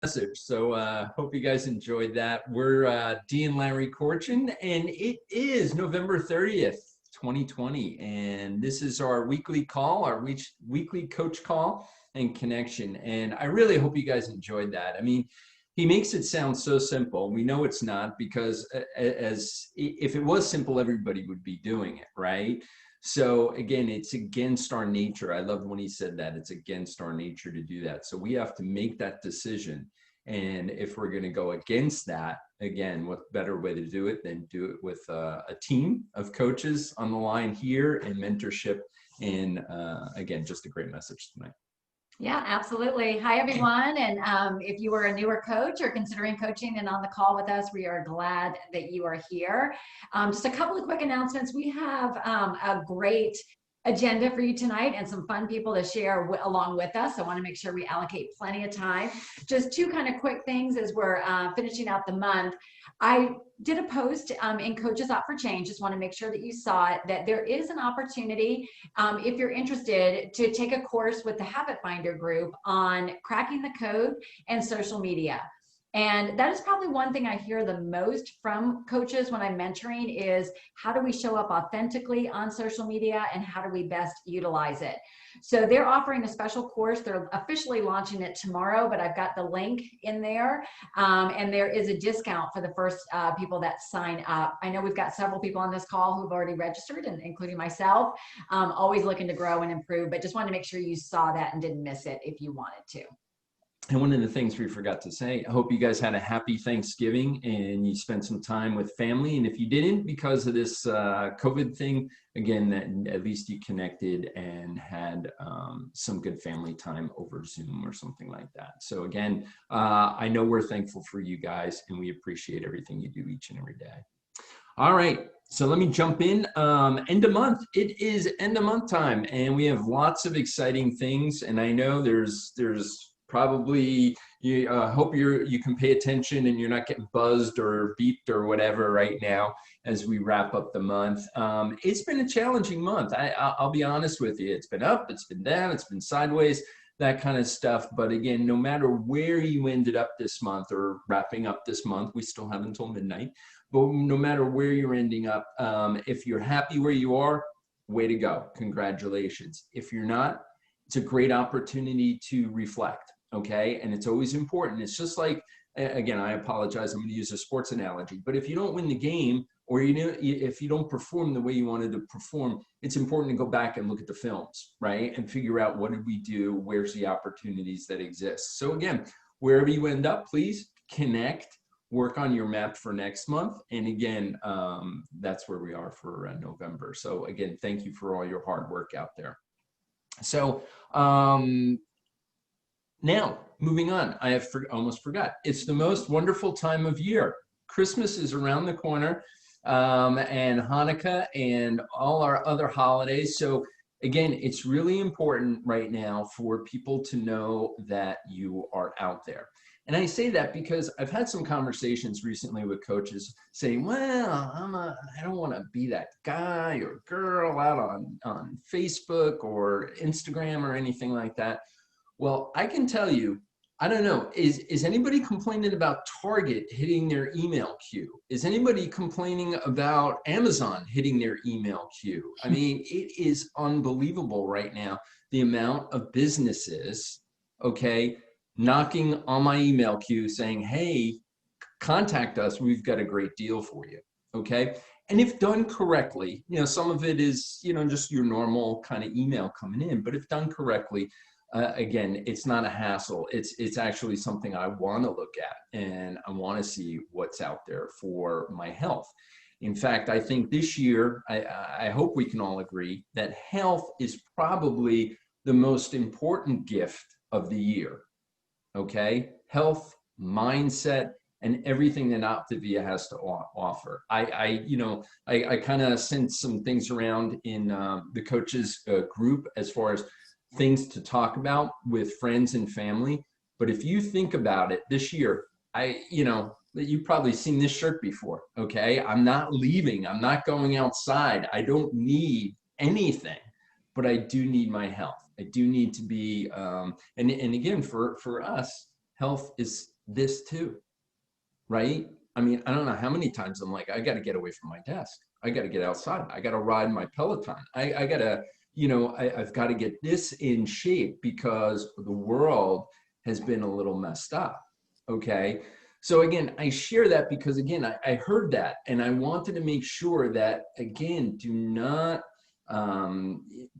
message. So hope you guys enjoyed that. We're Dee and Larry Corchin, and it is November 30th, 2020. And this is our weekly call, our weekly coach call and connection. And I really hope you guys enjoyed that. I mean, he makes it sound so simple. We know it's not, because as if it was simple, everybody would be doing it, right? So again, it's against our nature. I loved when he said that. It's against our nature to do that. So we have to make that decision. And if we're going to go against that, again, what better way to do it than do it with a team of coaches on the line here and mentorship. And again, just a great message tonight. Yeah, absolutely. Hi, everyone. And if you are a newer coach or considering coaching and on the call with us, we are glad that you are here. Just a couple of quick announcements. We have a great agenda for you tonight and some fun people to share along with us. I want to make sure we allocate plenty of time. Just two kind of quick things as we're finishing out the month. I did a post in Coaches Up for Change. Just want to make sure that you saw it, that there is an opportunity, if you're interested, to take a course with the Habit Finder group on cracking the code and social media. And that is probably one thing I hear the most from coaches when I'm mentoring is, how do we show up authentically on social media and how do we best utilize it? So they're offering a special course. They're officially launching it tomorrow, but I've got the link in there. And there is a discount for the first people that sign up. I know we've got several people on this call who've already registered, and including myself, always looking to grow and improve, but just wanted to make sure you saw that and didn't miss it if you wanted to. And one of the things we forgot to say, I hope you guys had a happy Thanksgiving and you spent some time with family. And if you didn't, because of this COVID thing, again, that at least you connected and had some good family time over Zoom or something like that. So again, I know we're thankful for you guys and we appreciate everything you do each and every day. All right. So let me jump in. End of month. It is end of month time, and we have lots of exciting things. And I know there's probably, you hope you can pay attention and you're not getting buzzed or beeped or whatever right now as we wrap up the month. It's been a challenging month. I'll be honest with you. It's been up, it's been down, it's been sideways, that kind of stuff. But again, no matter where you ended up this month or wrapping up this month, we still have until midnight, but no matter where you're ending up, if you're happy where you are, way to go. Congratulations. If you're not, it's a great opportunity to reflect. Okay, and it's always important. It's just like, again, I apologize, I'm going to use a sports analogy, but if you don't win the game, or if you don't perform the way you wanted to perform, it's important to go back and look at the films, right? And figure out, what did we do? Where's the opportunities that exist? So again, wherever you end up, please connect, work on your map for next month. And again, that's where we are for November. So again, thank you for all your hard work out there. So, now, moving on, I have almost forgot. It's the most wonderful time of year. Christmas is around the corner, and Hanukkah and all our other holidays. So again, it's really important right now for people to know that you are out there. And I say that because I've had some conversations recently with coaches saying, well, I don't want to be that guy or girl out on Facebook or Instagram or anything like that. Well, I can tell you, I don't know, is anybody complaining about Target hitting their email queue? Is anybody complaining about Amazon hitting their email queue? I mean, it is unbelievable right now, the amount of businesses, okay, knocking on my email queue saying, hey, contact us, we've got a great deal for you, okay? And if done correctly, some of it is, just your normal kind of email coming in, but if done correctly, again, it's not a hassle. It's actually something I want to look at, and I want to see what's out there for my health. In fact, I think this year, I hope we can all agree that health is probably the most important gift of the year. Okay, health, mindset, and everything that Optavia has to offer. I kind of sent some things around in the coaches group as far as things to talk about with friends and family. But if you think about it, this year, you've probably seen this shirt before, okay? I'm not leaving, I'm not going outside. I don't need anything, but I do need my health. I do need to be, and again, for us, health is this too, right? I mean, I don't know how many times I'm like, I got to get away from my desk. I got to get outside. I got to ride my Peloton. I got to, I've got to get this in shape because the world has been a little messed up. Okay. So again, I share that because again, I heard that and I wanted to make sure that again, do not,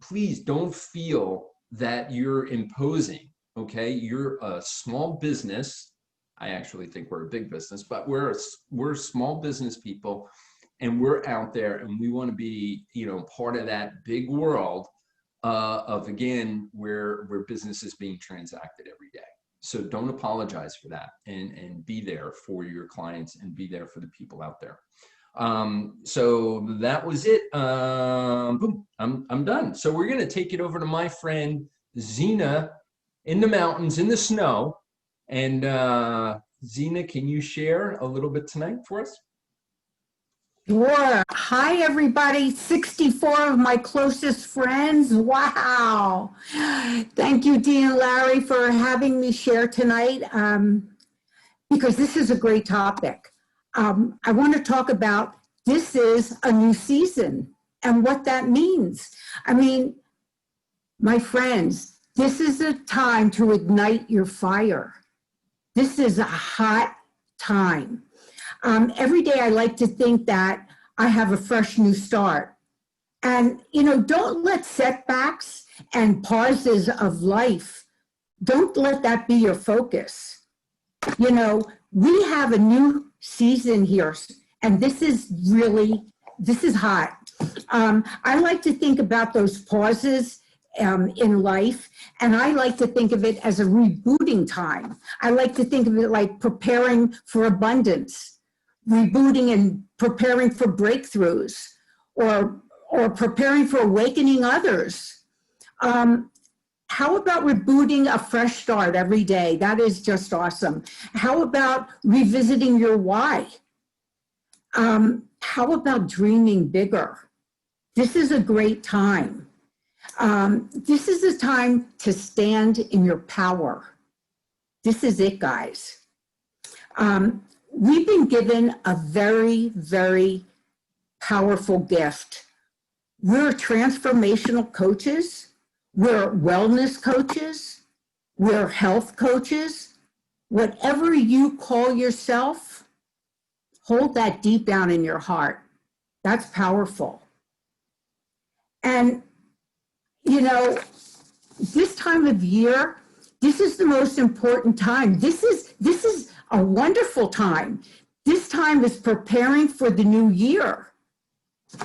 please don't feel that you're imposing. Okay. You're a small business. I actually think we're a big business, but we're small business people and we're out there and we want to be, part of that big world of again, where business is being transacted every day. So don't apologize for that and be there for your clients and be there for the people out there. So that was it. Boom, I'm done. So we're going to take it over to my friend Zena in the mountains, in the snow. And Zena, can you share a little bit tonight for us? Sure. Hi, everybody. 64 of my closest friends. Wow. Thank you, Dee and Larry, for having me share tonight because this is a great topic. I want to talk about this is a new season and what that means. I mean, my friends, this is a time to ignite your fire. This is a hot time. Every day I like to think that I have a fresh new start. And, don't let setbacks and pauses of life, don't let that be your focus. We have a new season here, and this is hot. I like to think about those pauses in life, and I like to think of it as a rebooting time. I like to think of it like preparing for abundance. Rebooting and preparing for breakthroughs or preparing for awakening others. How about rebooting a fresh start every day? That is just awesome. How about revisiting your why? How about dreaming bigger? This is a great time. This is a time to stand in your power. This is it, guys. We've been given a very, very powerful gift. We're transformational coaches. We're wellness coaches. We're health coaches. Whatever you call yourself, hold that deep down in your heart. That's powerful. And, this time of year, this is the most important time. This is a wonderful time. This time is preparing for the new year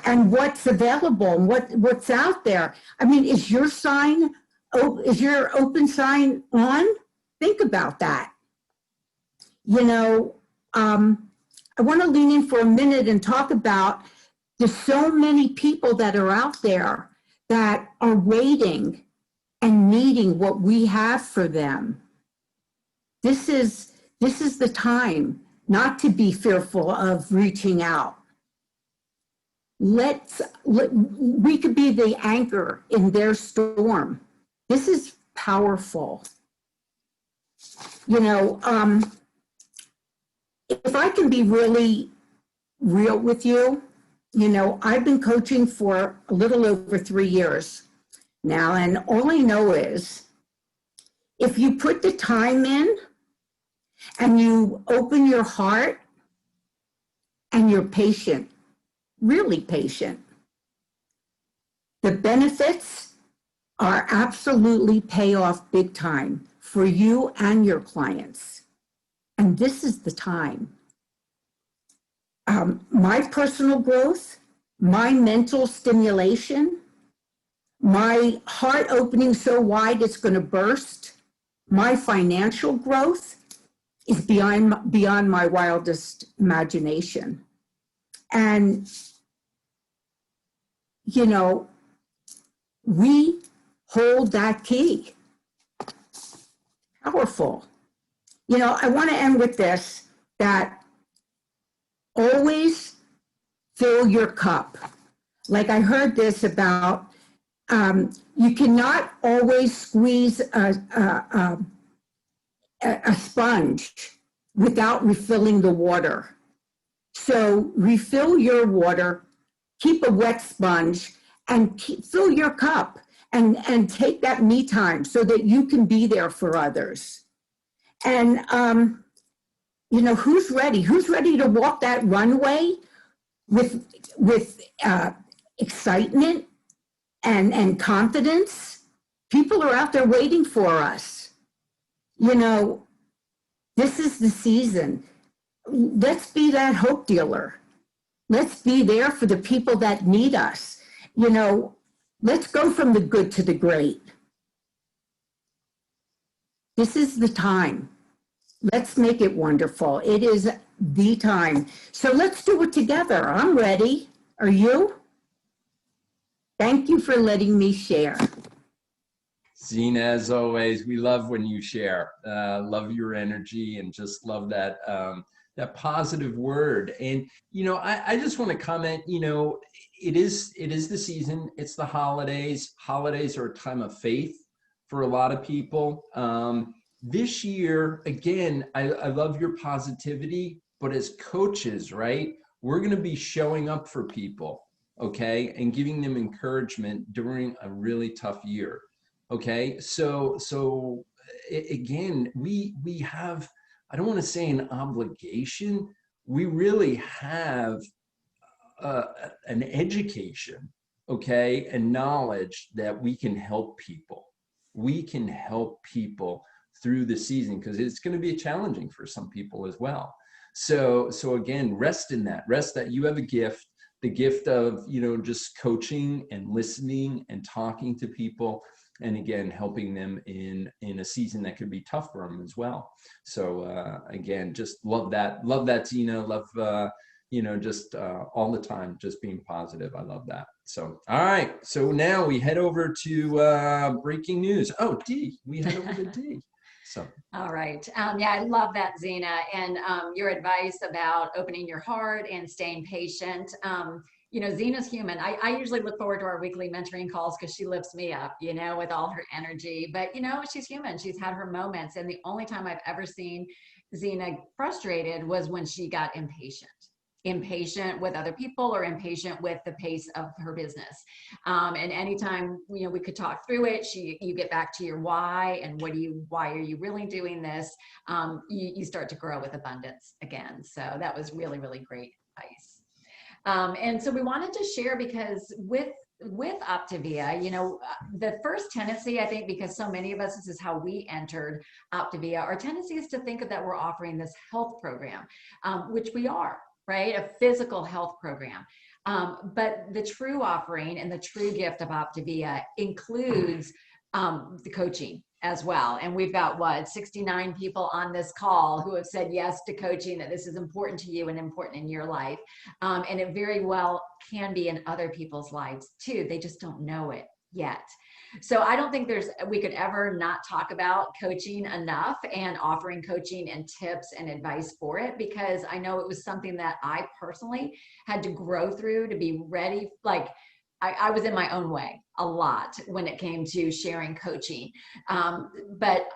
and what's available and what's out there. I mean, is your open sign on? Think about that. I want to lean in for a minute and talk about there's so many people that are out there that are waiting and needing what we have for them. This is the time not to be fearful of reaching out. We could be the anchor in their storm. This is powerful. If I can be really real with you, I've been coaching for a little over 3 years now, and all I know is if you put the time in and you open your heart and you're patient, really patient, the benefits are absolutely pay off big time for you and your clients. And this is the time. My personal growth, my mental stimulation, my heart opening so wide it's going to burst, my financial growth is beyond my wildest imagination. And, we hold that key. Powerful. I want to end with this, that always fill your cup. Like I heard this about, you cannot always squeeze a sponge without refilling the water. So refill your water, keep a wet sponge, and fill your cup, and take that me time so that you can be there for others. And, you know, who's ready? Who's ready to walk that runway with excitement and confidence? People are out there waiting for us. You know, this is the season. Let's be that hope dealer. Let's be there for the people that need us. You know, let's go from the good to the great. This is the time. Let's make it wonderful. It is the time. So let's do it together. I'm ready. Are you? Thank you for letting me share. Zena, as always, we love when you share. Love your energy and just love that that positive word. And you know, I just want to comment. You know, it is the season. It's the holidays. Holidays are a time of faith for a lot of people. This year, again, I love your positivity. But as coaches, right, we're going to be showing up for people, okay, and giving them encouragement during a really tough year. Okay, so again, we have, I don't want to say an obligation, we really have an education, okay, and knowledge that we can help people. We can help people through the season because it's going to be challenging for some people as well. So again, rest in that, rest that you have a gift, the gift of, you know, just coaching and listening and talking to people. And again, helping them in a season that could be tough for them as well. So again, just love that, Zena, love, you know, just all the time, just being positive. I love that. So, all right. So now we head over to breaking news. Oh, Dee, we head over to Dee. So. All right. Yeah, I love that, Zena, and your advice about opening your heart and staying patient. You know, Zena's human. I usually look forward to our weekly mentoring calls because she lifts me up, you know, with all her energy. But, you know, she's human. She's had her moments. And the only time I've ever seen Zena frustrated was when she got impatient with other people or impatient with the pace of her business. And anytime, you know, we could talk through it, you get back to your why and why are you really doing this? You start to grow with abundance again. So that was really, really great advice. And so we wanted to share because with Optavia, you know, the first tendency, I think, because so many of us, this is how we entered Optavia, our tendency is to think that we're offering this health program, which we are, right? A physical health program. But the true offering and the true gift of Optavia includes the coaching as well. And we've got, what, 69 people on this call who have said yes to coaching, that this is important to you and important in your life. And it very well can be in other people's lives too. They just don't know it yet. So I don't think we could ever not talk about coaching enough and offering coaching and tips and advice for it, because I know it was something that I personally had to grow through to be ready. Like, I was in my own way a lot when it came to sharing coaching. But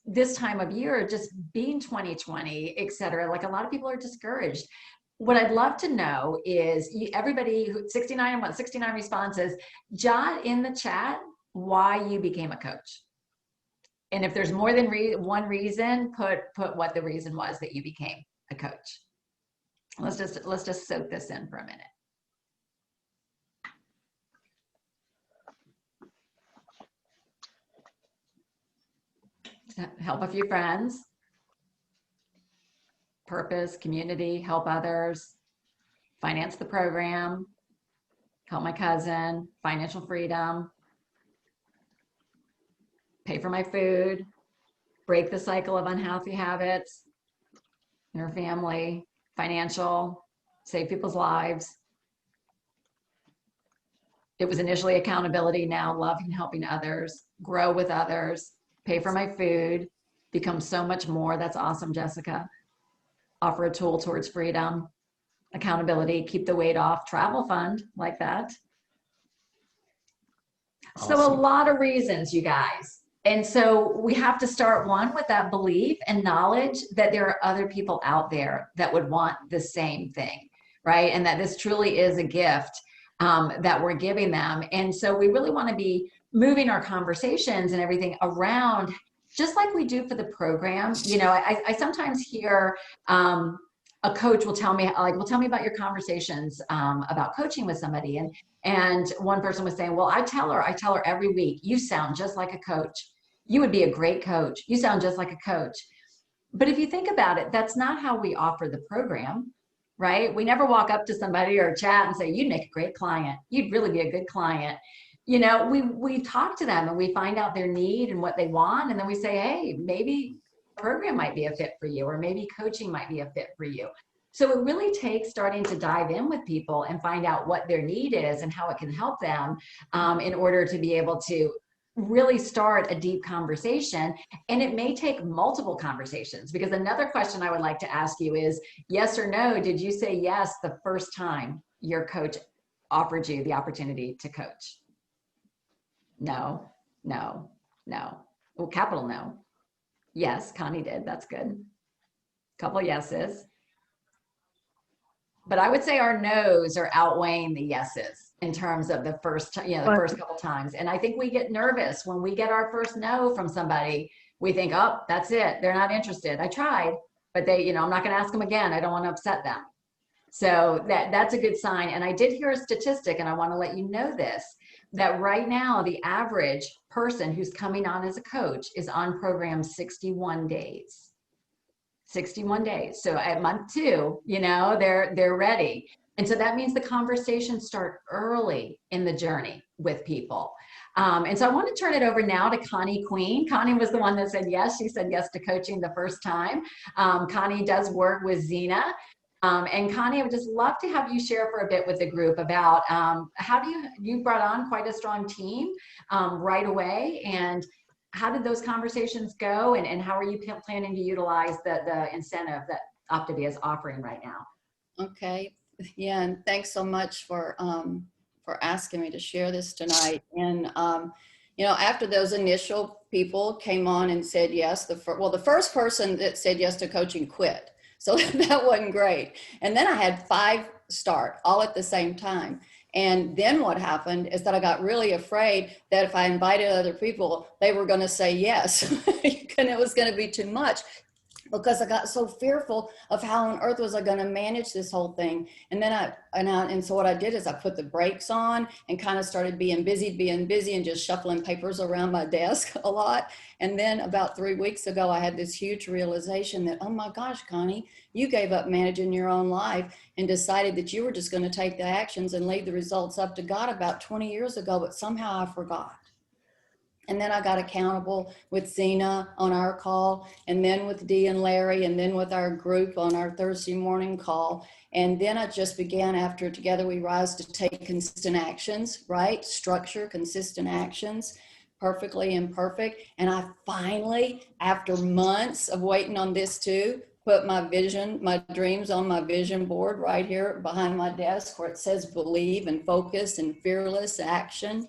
this time of year, just being 2020, et cetera, like a lot of people are discouraged. What I'd love to know is everybody, 69 responses, jot in the chat why you became a coach. And if there's more than one reason, put what the reason was that you became a coach. Let's just soak this in for a minute. Help a few friends, purpose, community, help others, finance the program, help my cousin, financial freedom, pay for my food, break the cycle of unhealthy habits in her family, financial, save people's lives. It was initially accountability, now loving, helping others, grow with others, pay for my food, become so much more. That's awesome, Jessica. Offer a tool towards freedom, accountability, keep the weight off, travel fund, like that. Awesome. So a lot of reasons, you guys. And so we have to start one with that belief and knowledge that there are other people out there that would want the same thing, right? And that this truly is a gift that we're giving them. And so we really want to be moving our conversations and everything around just like we do for the program. You know, I sometimes hear a coach will tell me, like, well, tell me about your conversations about coaching with somebody. And one person was saying, well, I tell her every week, you sound just like a coach. You would be a great coach. You sound just like a coach. But if you think about it, that's not how we offer the program, right? We never walk up to somebody or chat and say, you'd make a great client. You'd really be a good client. You know, we talk to them and we find out their need and what they want. And then we say, hey, maybe program might be a fit for you, or maybe coaching might be a fit for you. So it really takes starting to dive in with people and find out what their need is and how it can help them in order to be able to really start a deep conversation. And it may take multiple conversations, because another question I would like to ask you is, yes or no, did you say yes the first time your coach offered you the opportunity to coach? No, no, no. Well, capital no. Yes, Connie did. That's good. Couple yeses. But I would say our no's are outweighing the yeses in terms of the first, you know, the first couple times. And I think we get nervous when we get our first no from somebody. We think, oh, that's it. They're not interested. I tried, but they, you know, I'm not going to ask them again. I don't want to upset them. So that's a good sign. And I did hear a statistic, and I want to let you know this, that right now, the average person who's coming on as a coach is on program 61 days. 61 days. So at month 2, you know, they're ready. And so that means the conversations start early in the journey with people. And so I want to turn it over now to Connie Queen. Connie was the one that said yes. She said yes to coaching the first time. Connie does work with Zena. And Connie, I would just love to have you share for a bit with the group about how do you brought on quite a strong team right away, and how did those conversations go, and how are you planning to utilize the incentive that Optavia is offering right now? Okay, yeah, and thanks so much for asking me to share this tonight. And you know, after those initial people came on and said yes, the first person that said yes to coaching quit, so that wasn't great. And then I had 5 start all at the same time. And then what happened is that I got really afraid that if I invited other people, they were going to say yes, and it was going to be too much, because I got so fearful of how on earth was I going to manage this whole thing. And then so what I did is I put the brakes on and kind of started being busy and just shuffling papers around my desk a lot. And then about 3 weeks ago, I had this huge realization that, oh my gosh, Connie, you gave up managing your own life and decided that you were just going to take the actions and leave the results up to God about 20 years ago, but somehow I forgot. And then I got accountable with Zena on our call, and then with Dee and Larry, and then with our group on our Thursday morning call. And then I just began, after Together We Rise, to take consistent actions, right? Structure, consistent actions, perfectly imperfect. And I finally, after months of waiting on this too, put my vision, my dreams on my vision board right here behind my desk, where it says believe and focus and fearless action.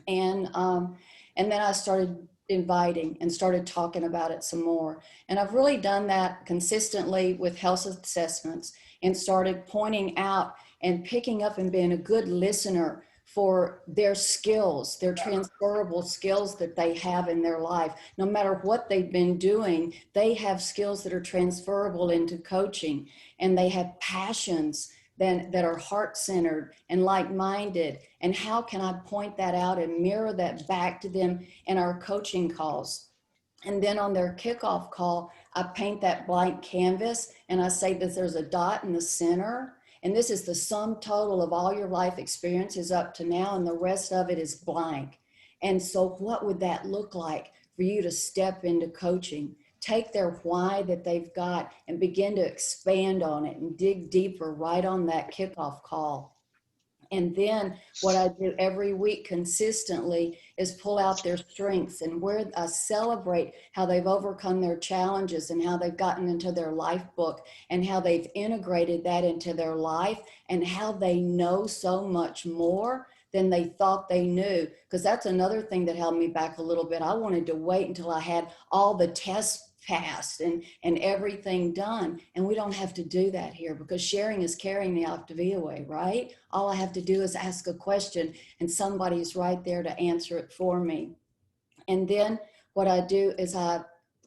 And then I started inviting and started talking about it some more. And I've really done that consistently with health assessments, and started pointing out and picking up and being a good listener for their skills, their transferable skills that they have in their life. No matter what they've been doing, they have skills that are transferable into coaching, and they have passions that are heart-centered and like-minded. And how can I point that out and mirror that back to them in our coaching calls? And then on their kickoff call, I paint that blank canvas, and I say that there's a dot in the center, and this is the sum total of all your life experiences up to now, and the rest of it is blank. And so what would that look like for you to step into coaching? Take their why that they've got and begin to expand on it and dig deeper right on that kickoff call. And then what I do every week consistently is pull out their strengths, and where I celebrate how they've overcome their challenges and how they've gotten into their life book and how they've integrated that into their life, and how they know so much more than they thought they knew. Because that's another thing that held me back a little bit. I wanted to wait until I had all the tests passed and everything done. And we don't have to do that here, because sharing is carrying the Optavia way, right? All I have to do is ask a question and somebody's right there to answer it for me. And then what I do is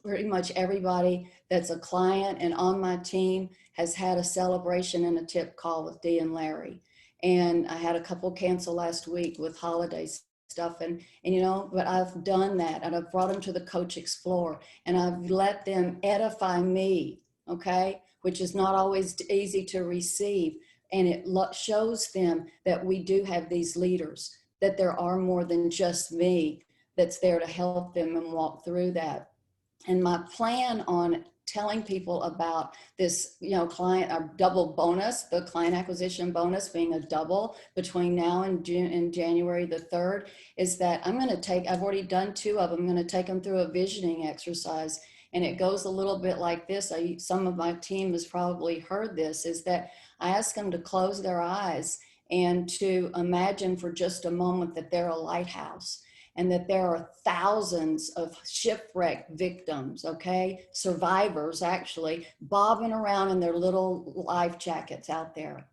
pretty much everybody that's a client and on my team has had a celebration and a tip call with Dee and Larry. And I had a couple cancel last week with holiday stuff, and you know, but I've done that, and I've brought them to the Coach Explore, and I've let them edify me, okay, which is not always easy to receive. And it shows them that we do have these leaders, that there are more than just me that's there to help them and walk through that. And my plan on telling people about this, you know, client, a double bonus, the client acquisition bonus being a double between now and June and January the 3rd, is that I'm going to take, I've already done 2 of them. I'm going to take them through a visioning exercise. And it goes a little bit like this. Some of my team has probably heard this, is that I ask them to close their eyes and to imagine for just a moment that they're a lighthouse, and that there are thousands of shipwreck victims, okay? Survivors, actually, bobbing around in their little life jackets out there.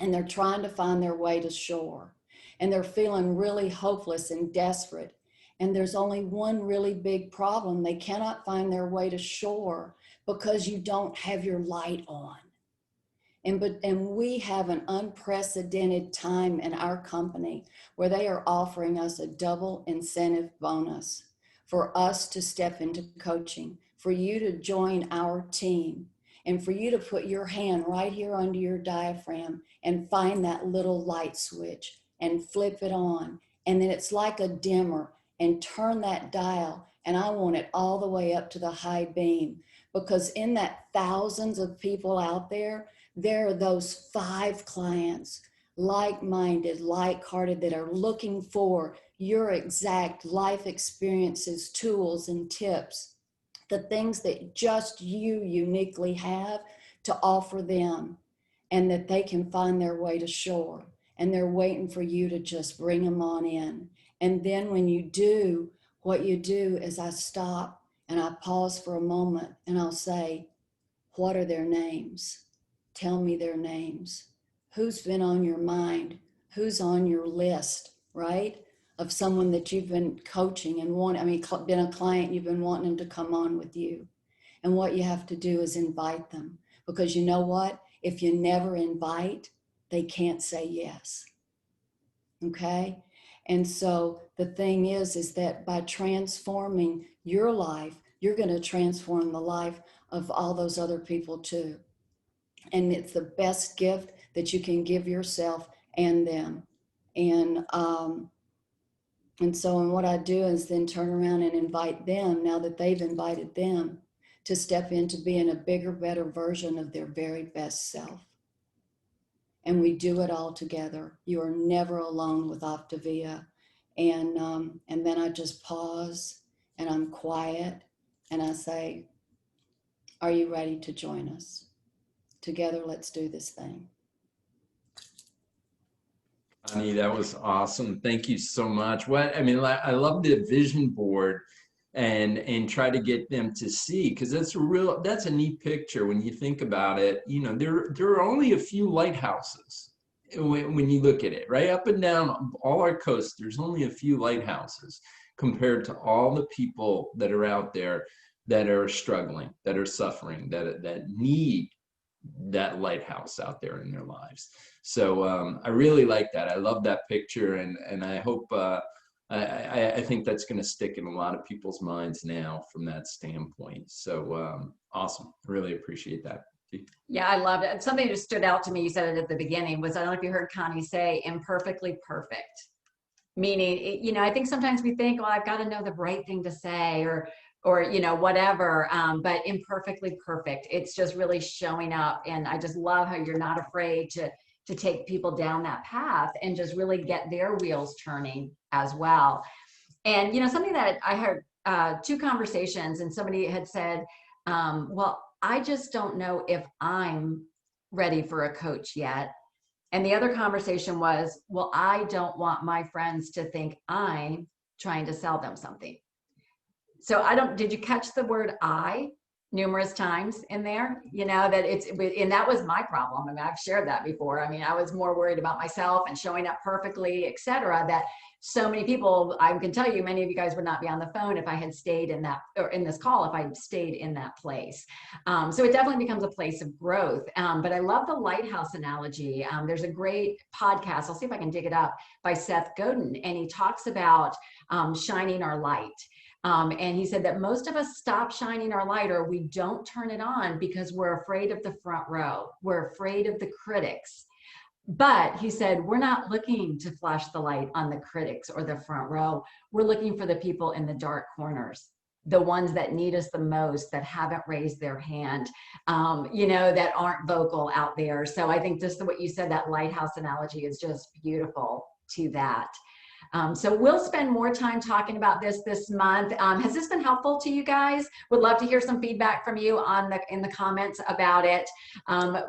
And they're trying to find their way to shore. And they're feeling really hopeless and desperate. And there's only one really big problem. They cannot find their way to shore because you don't have your light on. And we have an unprecedented time in our company where they are offering us a double incentive bonus for us to step into coaching, for you to join our team, and for you to put your hand right here under your diaphragm and find that little light switch and flip it on. And then it's like a dimmer, and turn that dial. And I want it all the way up to the high beam, because in that thousands of people out there, there are those 5 clients, like-minded, like-hearted, that are looking for your exact life experiences, tools, and tips, the things that just you uniquely have to offer them, and that they can find their way to shore. And they're waiting for you to just bring them on in. And then when you do, what you do is I stop and I pause for a moment, and I'll say, what are their names? Tell me their names. Who's been on your mind? Who's on your list, right? Of someone that you've been coaching and been a client, you've been wanting them to come on with you. And what you have to do is invite them, because you know what? If you never invite, they can't say yes. Okay? And so the thing is that by transforming your life, you're going to transform the life of all those other people too. And it's the best gift that you can give yourself and them. And so what I do is then turn around and invite them, now that they've invited them, to step into being a bigger, better version of their very best self. And we do it all together. You are never alone with Optavia. And then I just pause and I'm quiet and I say, are you ready to join us? Together, let's do this thing. Connie, that was awesome. Thank you so much. I love the vision board and try to get them to see, because that's a neat picture when you think about it. You know, there are only a few lighthouses when you look at it, right? Up and down all our coast, there's only a few lighthouses compared to all the people that are out there that are struggling, that are suffering, that need that lighthouse out there in their lives. So I really like that. I love that picture, and I hope I think that's going to stick in a lot of people's minds now from that standpoint. So awesome. I really appreciate that. Yeah, I loved it. Something that stood out to me, you said it at the beginning, was, I don't know if you heard Connie say, imperfectly perfect. Meaning, you know, I think sometimes we think, well, I've got to know the right thing to say, or you know, whatever, but imperfectly perfect. It's just really showing up. And I just love how you're not afraid to take people down that path and just really get their wheels turning as well. And, you know, something that I heard 2 conversations, and somebody had said, well, I just don't know if I'm ready for a coach yet. And the other conversation was, well, I don't want my friends to think I'm trying to sell them something. So did you catch the word I numerous times in there? You know, that and that was my problem. I mean, I've shared that before. I mean, I was more worried about myself and showing up perfectly, et cetera, that so many people, I can tell you, many of you guys would not be on the phone if I had stayed in that, or in this call, if I had stayed in that place. So it definitely becomes a place of growth. But I love the lighthouse analogy. There's a great podcast, I'll see if I can dig it up, by Seth Godin, and he talks about shining our light. And he said that most of us stop shining our light, or we don't turn it on because we're afraid of the front row. We're afraid of the critics. But he said, we're not looking to flash the light on the critics or the front row. We're looking for the people in the dark corners, the ones that need us the most, that haven't raised their hand, you know, that aren't vocal out there. So I think just what you said, that lighthouse analogy is just beautiful to that. So we'll spend more time talking about this month. Has this been helpful to you guys? Would love to hear some feedback from you in the comments about it.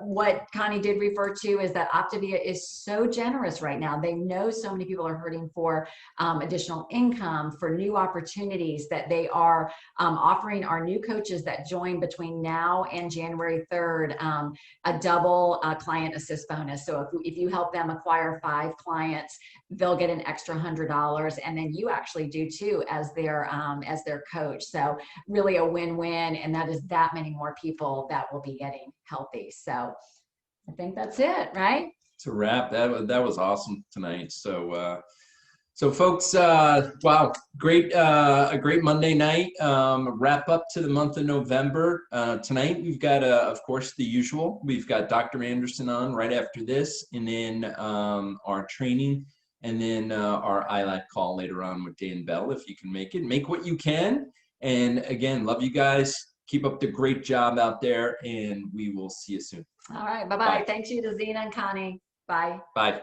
What Connie did refer to is that Optavia is so generous right now. They know so many people are hurting for additional income, for new opportunities, that they are offering our new coaches that join between now and January 3rd a double client assist bonus. So if you help them acquire 5 clients, they'll get an extra $100, and then you actually do too as their coach. So really a win-win, and that is that many more people that will be getting healthy. So I think that's it, right? It's a wrap. That was awesome tonight. So so folks, wow, great, a great Monday night. Wrap up to the month of November. Tonight we've got, of course, the usual. We've got Dr. Anderson on right after this, and then our training, and then our ILAT call later on with Dan Bell. If you can make it, make what you can. And again, love you guys. Keep up the great job out there, and we will see you soon. All right, bye-bye. Bye. Thanks you to Zena and Connie. Bye. Bye.